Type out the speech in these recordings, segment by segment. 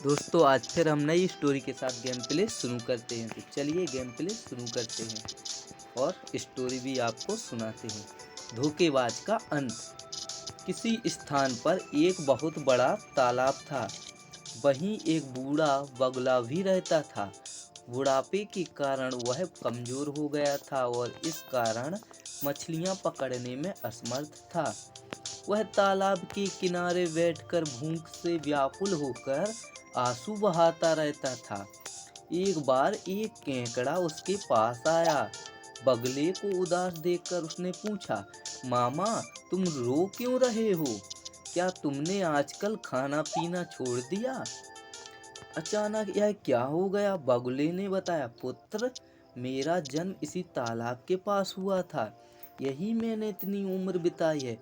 दोस्तों आज फिर हम नई स्टोरी के साथ गेम प्ले शुरू करते हैं। तो चलिए गेम प्ले शुरू करते हैं और स्टोरी भी आपको सुनाते हैं। धोखेबाज का अंत। किसी स्थान पर एक बहुत बड़ा तालाब था। वहीं एक बूढ़ा बगुला भी रहता था। बुढ़ापे के कारण वह कमजोर हो गया था और इस कारण मछलियां पकड़ने में असमर्थ था। वह तालाब के किनारे बैठकर भूख से व्याकुल होकर आंसू बहाता रहता था। एक बार एक केकड़ा उसके पास आया। बगले को उदास देखकर उसने पूछा, मामा, तुम रो क्यों रहे हो? क्या तुमने आजकल खाना पीना छोड़ दिया? अचानक यह क्या हो गया? बगुले ने बताया, पुत्र, मेरा जन्म इसी तालाब के पास हुआ था। यही मैंने इतनी उम्र बिताई है।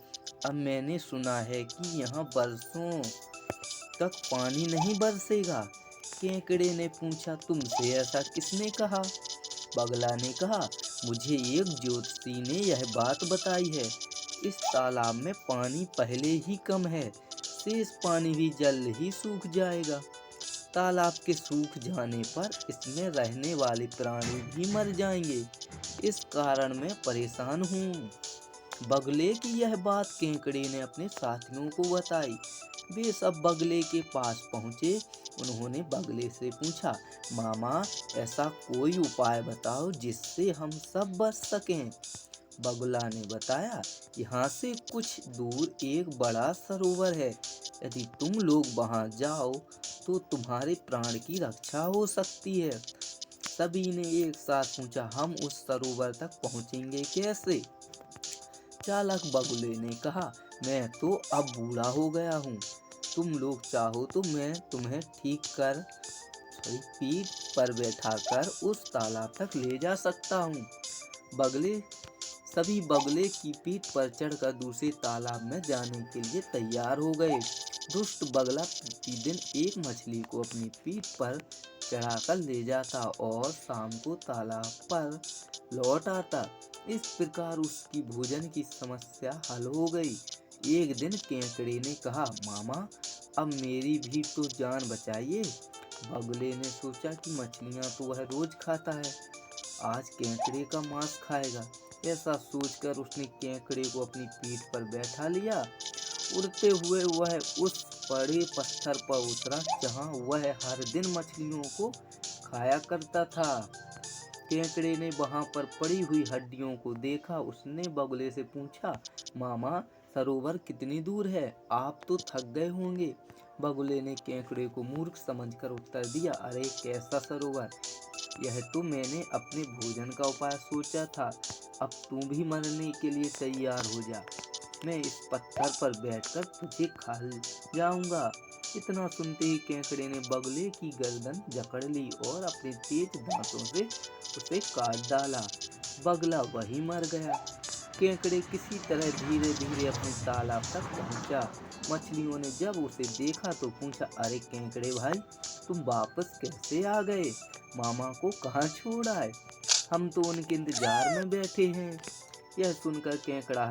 अब मैंने सुना है कि यहाँ बरसों तक पानी नहीं बरसेगा। केकड़े ने पूछा, तुमसे ऐसा किसने कहा? बगला ने कहा, मुझे एक ज्योतिषी ने यह बात बताई है। इस तालाब में पानी पहले ही कम है। शेष पानी भी जल्द ही सूख जाएगा। तालाब के सूख जाने पर इसमें रहने वाले प्राणी भी मर जाएंगे। इस कारण मैं परेशान हूँ। बगले की यह बात केकड़े ने अपने साथियों को बताई। वे सब बगले के पास पहुँचे। उन्होंने बगले से पूछा, मामा, ऐसा कोई उपाय बताओ जिससे हम सब बच सकें। बगुला ने बताया, यहाँ से कुछ दूर एक बड़ा सरोवर है। यदि तुम लोग वहां जाओ तो तुम्हारे प्राण की रक्षा हो सकती है। सभी ने एक साथ पूछा, हम उस सरोवर तक पहुंचेंगे कैसे? चालाक बगुले ने कहा, मैं तो अब बूढ़ा हो गया हूँ। तुम लोग चाहो तो मैं तुम्हें ठीक कर पीठ पर बैठाकर उस तालाब तक ले जा सकता हूँ। बगले सभी बगले की पीठ पर चढ़कर दूसरे तालाब में जाने के लिए तैयार हो गए। दुष्ट बगला प्रतिदिन एक मछली को अपनी पीठ पर चढ़ाकर ले जाता और शाम को तालाब पर लौट आता। इस प्रकार उसकी भोजन की समस्या हल हो गई। एक दिन केकड़े ने कहा, मामा, अब मेरी भी तो जान बचाइए। बगले ने सोचा कि मछलियां तो वह रोज खाता है, आज केकड़े का मांस खाएगा। ऐसा सोचकर उसने केकड़े को अपनी पीठ पर बैठा लिया। उड़ते हुए वह उस बड़े पत्थर पर उतरा जहां वह हर दिन मछलियों को खाया करता था। केकड़े ने वहां पर पड़ी हुई हड्डियों को देखा। उसने बगुले से पूछा, मामा, सरोवर कितनी दूर है? आप तो थक गए होंगे। बगुले ने केकड़े को मूर्ख समझकर उत्तर दिया, अरे कैसा सरोवर, यह तो मैंने अपने भोजन का उपाय सोचा था। अब तू भी मरने के लिए तैयार हो जा। मैं इस पत्थर पर बैठकर तुझे खा जाऊंगा। इतना सुनते ही केकड़े ने बगले की गर्दन जकड़ ली और अपने तेज दांतों से उसे काट डाला। बगला वही मर गया। केकड़े किसी तरह धीरे धीरे अपने तालाब तक पहुंचा। मछलियों ने जब उसे देखा तो पूछा, अरे केकड़े भाई, तुम वापस कैसे आ गए? मामा को कहाँ छोड़ आए? हम तो उनके इंतजार में बैठे हैं। यह सुनकर केकड़ा